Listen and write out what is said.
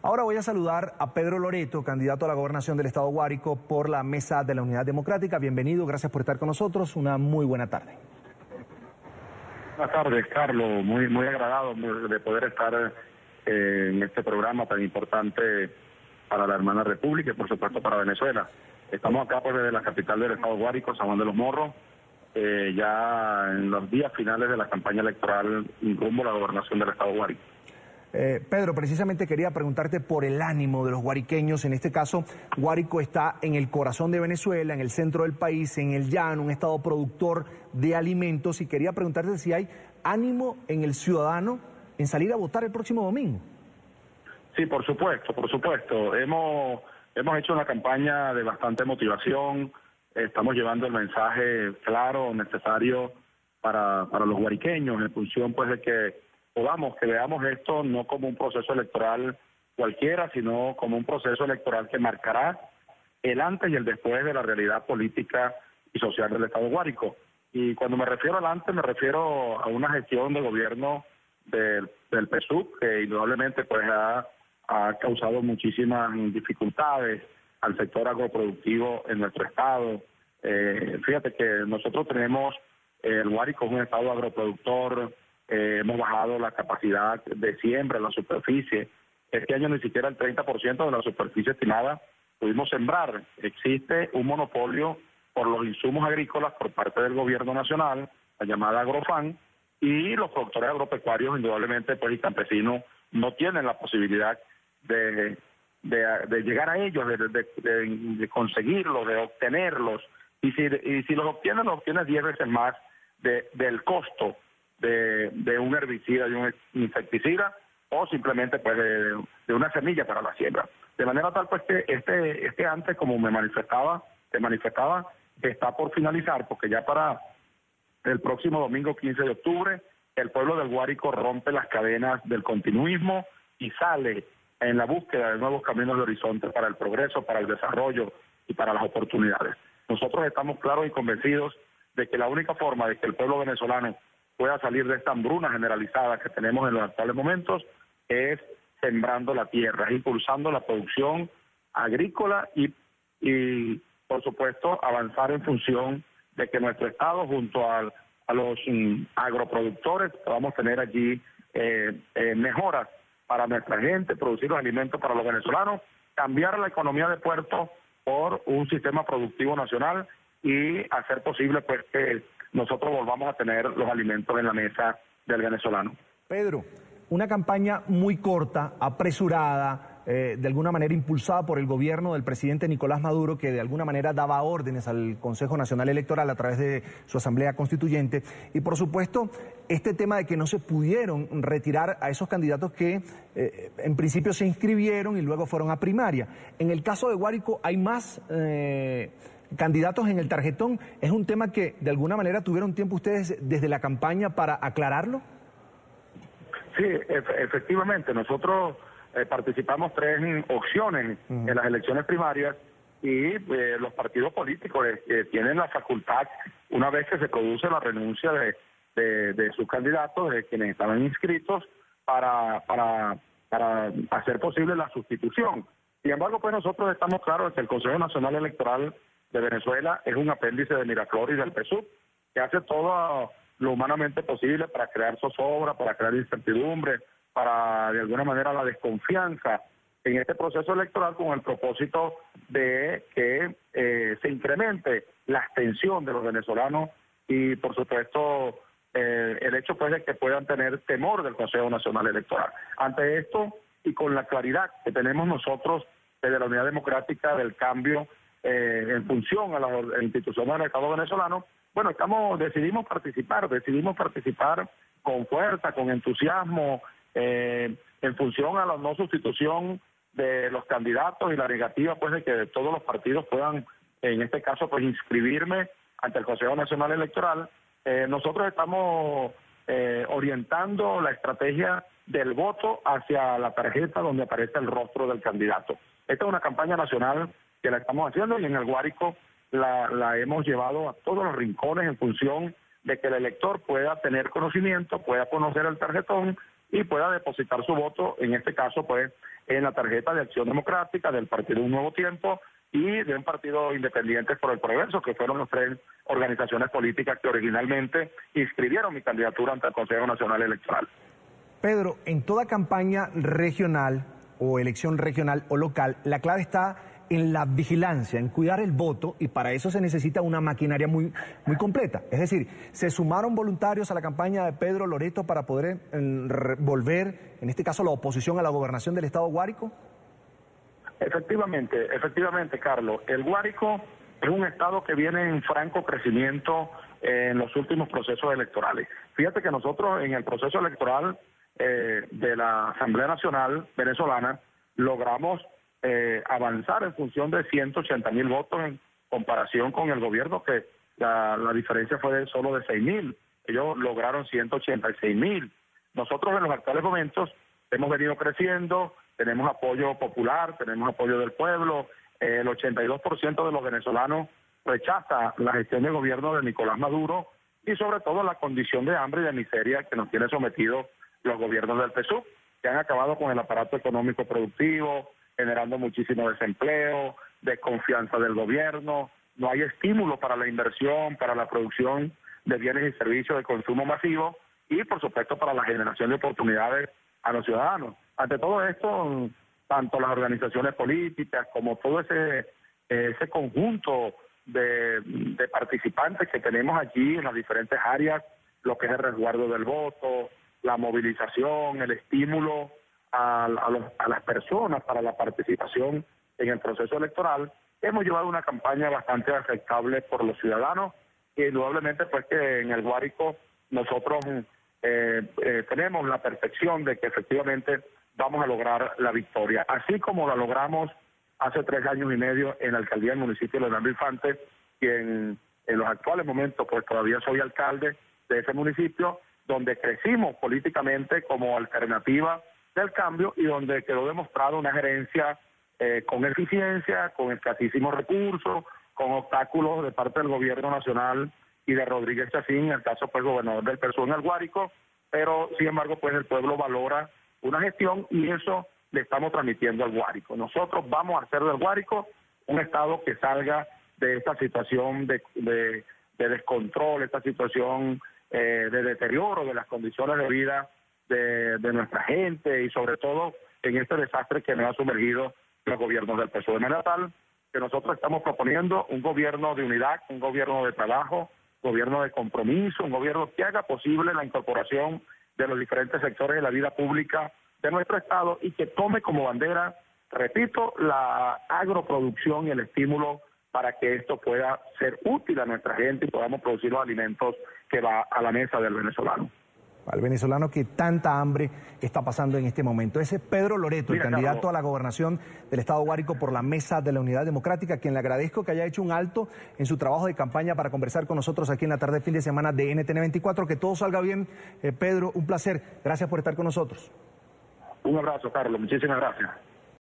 Ahora voy a saludar a Pedro Loreto, candidato a la gobernación del estado Guárico por la Mesa de la Unidad Democrática. Bienvenido, gracias por estar con nosotros. Una muy buena tarde. Buenas tardes, Carlos. Muy agradado de poder estar en este programa tan importante para la hermana República y, por supuesto, para Venezuela. Estamos acá pues, desde la capital del estado Guárico, San Juan de los Morros, ya en los días finales de la campaña electoral rumbo a la gobernación del estado Guárico. Pedro, precisamente quería preguntarte por el ánimo de los guariqueños. En este caso, Guárico está en el corazón de Venezuela, en el centro del país, en el llano, un estado productor de alimentos. Y quería preguntarte si hay ánimo en el ciudadano en salir a votar el próximo domingo. Sí, por supuesto, por supuesto. Hemos hecho una campaña de bastante motivación. Estamos llevando el mensaje claro, necesario para los guariqueños, en función pues de que veamos esto no como un proceso electoral cualquiera, sino como un proceso electoral que marcará el antes y el después de la realidad política y social del estado Guárico. Y cuando me refiero al antes, me refiero a una gestión de gobierno del PSUV que indudablemente pues ha causado muchísimas dificultades al sector agroproductivo en nuestro estado. Fíjate que nosotros tenemos, el Guárico es un estado agroproductor. Hemos bajado la capacidad de siembra en la superficie. Este año ni siquiera el 30% de la superficie estimada pudimos sembrar. Existe un monopolio por los insumos agrícolas por parte del gobierno nacional, la llamada Agrofan, y los productores agropecuarios, indudablemente, pues, y campesinos, no tienen la posibilidad de llegar a ellos, de conseguirlos, de obtenerlos. Y si los obtienen, los obtienen 10 veces más del costo de un herbicida, de un insecticida, o simplemente pues de una semilla para la siembra. De manera tal pues que este antes, como te manifestaba, está por finalizar, porque ya para el próximo domingo 15 de octubre, el pueblo del Guárico rompe las cadenas del continuismo y sale en la búsqueda de nuevos caminos de horizonte para el progreso, para el desarrollo y para las oportunidades. Nosotros estamos claros y convencidos de que la única forma de que el pueblo venezolano pueda salir de esta hambruna generalizada que tenemos en los actuales momentos es sembrando la tierra, impulsando la producción agrícola y por supuesto, avanzar en función de que nuestro estado, junto a los agroproductores, podamos tener allí mejoras para nuestra gente, producir los alimentos para los venezolanos, cambiar la economía de puerto por un sistema productivo nacional y hacer posible pues que nosotros volvamos a tener los alimentos en la mesa del venezolano. Pedro, una campaña muy corta, apresurada, de alguna manera impulsada por el gobierno del presidente Nicolás Maduro, que de alguna manera daba órdenes al Consejo Nacional Electoral a través de su Asamblea Constituyente. Y por supuesto, este tema de que no se pudieron retirar a esos candidatos que en principio se inscribieron y luego fueron a primaria. En el caso de Guárico hay más candidatos en el tarjetón. ¿Es un tema que de alguna manera tuvieron tiempo ustedes desde la campaña para aclararlo? Sí, efectivamente. Nosotros participamos 3 opciones en las elecciones primarias y los partidos políticos tienen la facultad, una vez que se produce la renuncia de sus candidatos, de quienes estaban inscritos, para hacer posible la sustitución. Sin embargo, pues nosotros estamos claros que el Consejo Nacional Electoral de Venezuela es un apéndice de Miraflores y del PSUV, que hace todo lo humanamente posible para crear zozobra, para crear incertidumbre, para de alguna manera la desconfianza en este proceso electoral, con el propósito de que se incremente la abstención de los venezolanos y por supuesto el hecho pues de que puedan tener temor del Consejo Nacional Electoral. Ante esto y con la claridad que tenemos nosotros desde la Unidad Democrática del cambio en función a las instituciones del Estado venezolano, bueno, decidimos participar con fuerza, con entusiasmo, en función a la no sustitución de los candidatos y la negativa pues de que todos los partidos puedan, en este caso, pues inscribirme ante el Consejo Nacional Electoral. Nosotros estamos orientando la estrategia del voto hacia la tarjeta donde aparece el rostro del candidato. Esta es una campaña nacional que la estamos haciendo y en el Guárico la hemos llevado a todos los rincones en función de que el elector pueda tener conocimiento, pueda conocer el tarjetón y pueda depositar su voto, en este caso pues en la tarjeta de Acción Democrática, del Partido Un Nuevo Tiempo y de un partido Independientes por el Progreso, que fueron las tres organizaciones políticas que originalmente inscribieron mi candidatura ante el Consejo Nacional Electoral. Pedro, en toda campaña regional o elección regional o local, la clave está en la vigilancia, en cuidar el voto, y para eso se necesita una maquinaria muy completa. Es decir, ¿se sumaron voluntarios a la campaña de Pedro Loreto para poder volver, en este caso, la oposición a la gobernación del estado Guárico? Efectivamente, Carlos. El Guárico es un estado que viene en franco crecimiento en los últimos procesos electorales. Fíjate que nosotros en el proceso electoral de la Asamblea Nacional venezolana logramos avanzar en función de 180.000 votos en comparación con el gobierno, que la diferencia fue solo de 6.000. Ellos lograron 186.000. Nosotros en los actuales momentos hemos venido creciendo, tenemos apoyo popular, tenemos apoyo del pueblo. El 82% de los venezolanos rechaza la gestión del gobierno de Nicolás Maduro y sobre todo la condición de hambre y de miseria que nos tiene sometidos los gobiernos del PSUV, que han acabado con el aparato económico productivo, generando muchísimo desempleo, desconfianza del gobierno, no hay estímulo para la inversión, para la producción de bienes y servicios de consumo masivo y, por supuesto, para la generación de oportunidades a los ciudadanos. Ante todo esto, tanto las organizaciones políticas como todo ese conjunto de participantes que tenemos allí en las diferentes áreas, lo que es el resguardo del voto, la movilización, el estímulo a las personas para la participación en el proceso electoral, hemos llevado una campaña bastante aceptable por los ciudadanos y indudablemente pues que en el Guárico nosotros tenemos la percepción de que efectivamente vamos a lograr la victoria, así como la logramos hace 3 años y medio en la alcaldía del municipio de Leonardo Infante, y en los actuales momentos pues todavía soy alcalde de ese municipio, donde crecimos políticamente como alternativa del cambio y donde quedó demostrado una gerencia con eficiencia, con escasísimos recursos, con obstáculos de parte del gobierno nacional y de Rodríguez Chacín, en el caso pues gobernador del PSUV en el Guárico, pero sin embargo pues el pueblo valora una gestión y eso le estamos transmitiendo al Guárico. Nosotros vamos a hacer del Guárico un estado que salga de esta situación de descontrol, esta situación de deterioro de las condiciones de vida de nuestra gente y sobre todo en este desastre que nos ha sumergido los gobiernos del PSOE. De manera tal que nosotros estamos proponiendo un gobierno de unidad, un gobierno de trabajo, gobierno de compromiso, un gobierno que haga posible la incorporación de los diferentes sectores de la vida pública de nuestro estado y que tome como bandera, repito, la agroproducción y el estímulo para que esto pueda ser útil a nuestra gente y podamos producir los alimentos que va a la mesa del venezolano. Al venezolano que tanta hambre está pasando en este momento. Ese es Pedro Loreto, el candidato Carlos a la gobernación del estado Guárico por la Mesa de la Unidad Democrática, a quien le agradezco que haya hecho un alto en su trabajo de campaña para conversar con nosotros aquí en la tarde de fin de semana de NTN 24. Que todo salga bien, Pedro, un placer. Gracias por estar con nosotros. Un abrazo, Carlos. Muchísimas gracias.